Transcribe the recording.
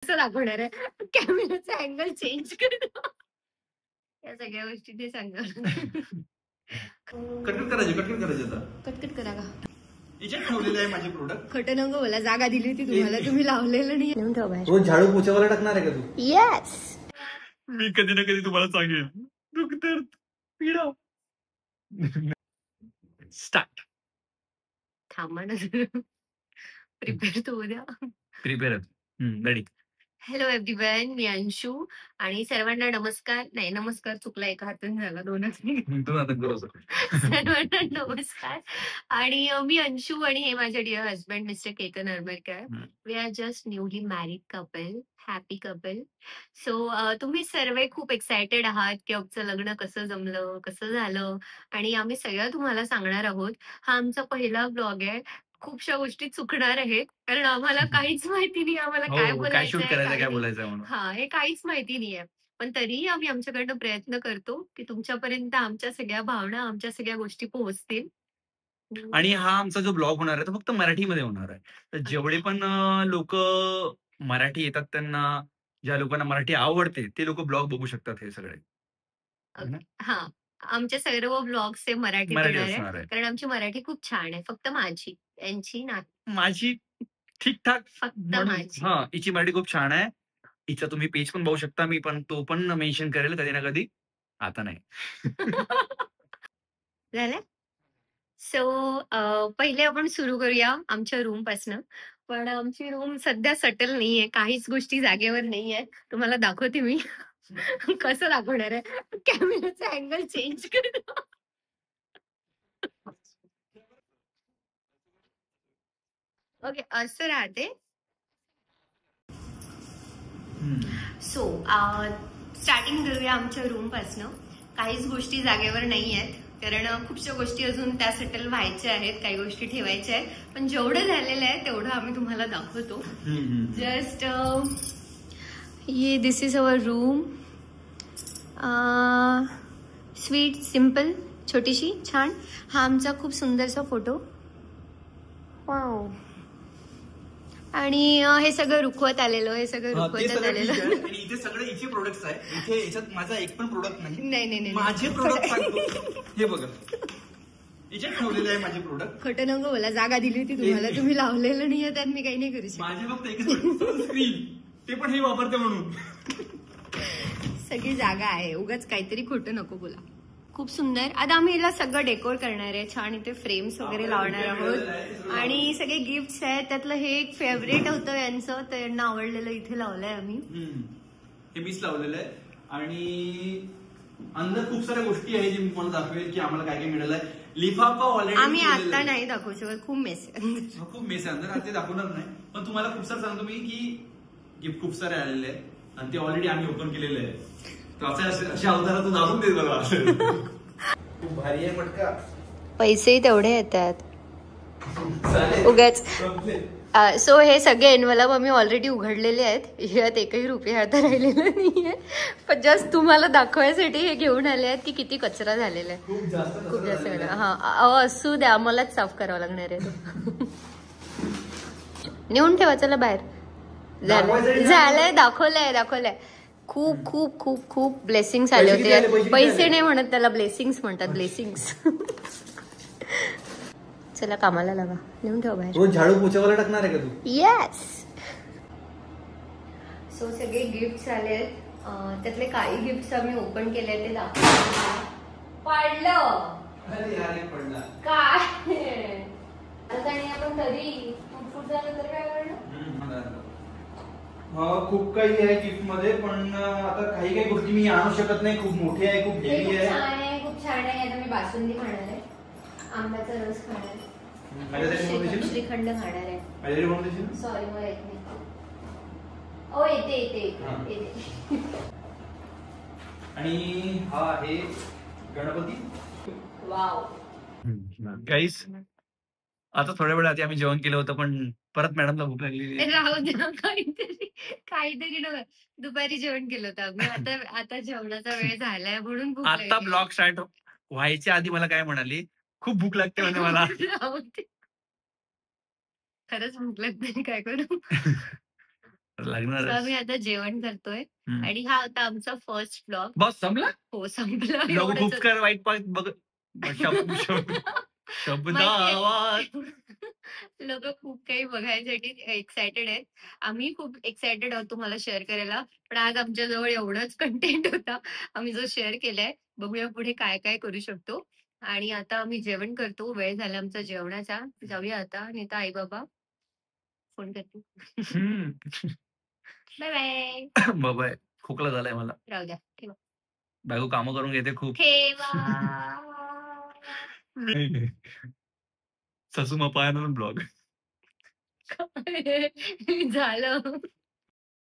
कसं दाखवणार आहे? कॅमेराचा अँगल चेंज करणं. या सगळ्या गोष्टी ते सांगणार. कटकट करायचे आता. कटकट करा का? याच्यात ठेवलेलं आहे माझे प्रोडक्ट. खोटं नको मला जागा दिली होती तुम्हाला, तुम्ही लावलेलं नाही. नेऊन ठेव बाहेर. रोज झाडू पोछावाला टाकणार आहे का तू? येस. मी कधी ना कधी तुम्हाला सांगेन. दुख दर्द पीडा. स्टार्ट. थांबा ना. प्रिपेअर तर उद्या. प्रिपेअर. रेडी. हॅलो एव्हरीवन, मी अंशू आणि सर्वांना नमस्कार. नाही, नमस्कार चुकला, एका हाताने झाला, दोनच नाही. सर्वांना नमस्कार. आणि मी अंशू आणि हे माझे dear husband mister Ketan Arbarkar. We are just newly married couple, happy couple. So तुम्ही सर्व खूप एक्सायटेड आहात की आमचं लग्न कसं जमलं, कसं झालं, आणि आम्ही सगळं तुम्हाला सांगणार आहोत. हा आमचा पहिला ब्लॉग आहे. खूपशा गोष्टी चुकणार आहेत कारण आम्हाला काहीच माहिती नाही, आम्हाला काय शूट बोलायचंय, करायचं, काय बोलायचं म्हणून. हा, हे काहीच माहिती नाहीये. पण तरीही आम्ही आमच्याकडनं प्रयत्न करतो की तुमच्यापर्यंत आमच्या सगळ्या भावना, आमच्या सगळ्या गोष्टी पोहोचतील. आणि हा आमचा जो ब्लॉग होणार आहे तो फक्त मराठीमध्ये होणार आहे. तर जेवढे पण लोक मराठी येतात, त्यांना, ज्या लोकांना मराठी आवडते ते लोक ब्लॉग बघू शकतात हे सगळे. हा, आमचे सर्व ब्लॉग्स हे मराठीत येणार आहे कारण आमची मराठी खूप छान आहे. फक्त माझी, यांची नाही. माझी ठीकठाक, फक्त माझी. हा, हिची मराठी खूप छान आहे. हिचा तुम्ही पेज पण बघू शकता, मी पण तो पण मेन्शन करेल कधी ना कधी. आता नाही. झालं. सो पहिले आपण सुरू करूया आमच्या रूम पासन. पण आमची रूम सध्या सटल नाहीये, काहीच गोष्टी जागेवर नाहीये. तुम्हाला दाखवते मी. कसं दाखवणार आहे? कॅमेराचा अँगल चेंज करणं. ओके, असं राहते. सो स्टार्टिंग करूया आमच्या रूम पासन. काहीच गोष्टी जागेवर नाही आहेत कारण खूपशा गोष्टी अजून त्या सेटल व्हायच्या आहेत, काही गोष्टी ठेवायच्या आहेत. पण जेवढं झालेलं आहे तेवढं आम्ही तुम्हाला दाखवतो. जस्ट ये this is our room. Sweet, simple, छोटीशी, छान. हा आमचा खूप सुंदरसा फोटो. वाव. आणि हे सगळं रुखवत आलेलं, हे सगळं रुखवत आलेलं. आणि इथे सगळे इथे प्रोडक्ट्स आहेत. इथे याच्यात माझा एक पण प्रोडक्ट नाही. नाही, माझे प्रोडक्ट सांगतो. हे बघा, याच्यात ठेवलेलं आहे माझे प्रोडक्ट. खोटं नको मला जागा दिली होती तुम्हाला, तुम्ही लावलेलं नाहीये, त्यात मी काही नाही करू शकत. माझे फक्त एकच स्क्रीन, ते पण हे वापरते म्हणून. सगळी जागा आहे, उगाच काहीतरी खोटं नको बोला. खूप सुंदर. आता आम्ही याला सगळं डेकोर करणार आहे, छान. इथे फ्रेम्स वगैरे लावणार आहोत आणि सगळे गिफ्ट्स आहेत. त्यातलं हे एक फेवरेट होतं यांचं, तर यांना आवडलेलं इथे लावलंय आम्ही. हे मीच लावलेलं आहे. आणि अंदर खूप साऱ्या गोष्टी आहेत जे मी तुम्हाला दाखवेल की आम्हाला काय काय मिळालं आहे. लिफाफा ऑलरेडी आम्ही आता नाही दाखवू शकत, खूप मेस आहे. खूप मेस आहे अंदर, ते दाखवणार नाही. पण तुम्हाला खूप सारं सांगतो मी की गिफ्ट खूप सारे आलेले आहेत आणि ते ऑलरेडी आम्ही ओपन केलेले आहे. अशा अवतारातून दाखवून देत मला. खूप भारी आहे मटका. पैसेही तेवढे येतात उगाच. सो हे सगळे एनवलप आम्ही ऑलरेडी उघडलेले आहेत. ह्यात एकही रुपया आता राहिलेला नाहीये. पण जस्ट तुम्हाला दाखवायसाठी हे घेऊन आले आहेत की किती कचरा झालेला आहे. खूप जास्त. हा, असू द्या, मलाच साफ करावं लागणार आहे. नेऊन ठेवा, चला बाहेर. झालंय, दाखवलंय. खूप खूप खूप खूप ब्लेसिंग्स आले होते. पैसे नाही म्हणत त्याला, ब्लेसिंग्स म्हणतात, ब्लेसिंग्स. चला कामाला लागा, नेऊन ठेवा बाहेर. रोज झाडू पोछावाला टाकणार आहे का तू? येस. सो सगळे गिफ्ट्स आलेत. त्यातले काही गिफ्ट्स आम्ही ओपन केले ते दाखवलं. पडलं काय आणि आपण तरी फुट झालं तर काय करणार? खूप काही आहे गिफ्ट मध्ये, पण आता काही गोष्टी मी आणू शकत नाही. खूप मोठी आहे, खूप हेवी आहे. खूप छान आहे. आता मी बासुंदी खाणार आहे, आंब्याचा रस खाणार आहे, श्रीखंड खाणार आहे. सॉरी, मला येत नाही. ओ, येते. आणि हा आहे गणपती. वाव. गाईस, आता थोड्या वेळ आधी आम्ही जेवण केलं होतं, पण परत मॅडमला भूक लागली. राहू द्या, काहीतरी दुपारी जेवण केलं होतं आम्ही. आता जेवणाचा वेळ झालाय म्हणून भूक लागली. आता ब्लॉग स्टार्ट व्हायच्या आधी मला काय म्हणाली, खूप भूक लागते म्हणजे मला. खरंच भूक लागते, काय करू. लागणार आम्ही आता जेवण करतोय आणि हा होता आमचा फर्स्ट ब्लॉग. बस संपला. हो संपला. नको खूप कर वाईट पाहिजे बघ. शब्दावात लोक खूप काही बघायसाठी एक्सायटेड आहेत. आम्ही खूप एक्सायटेड आहोत तुम्हाला शेअर करायला. पण आज आमच्या जवळ एवढंच कंटेंट होता आम्ही जो शेअर केलाय. बघूया पुढे काय काय करू शकतो. आणि आता आम्ही जेवण करतो. वेळ झाला आमचा जेवणाचा. जाऊया आता. नाही तर आई बाबा फोन करते. Bye bye. बाय. खोकला झालाय मला. राहू द्या. ठेवा. बायको कामं करून घेते खूप. ठेवा. ससुमा पायानं ब्लॉग झालं.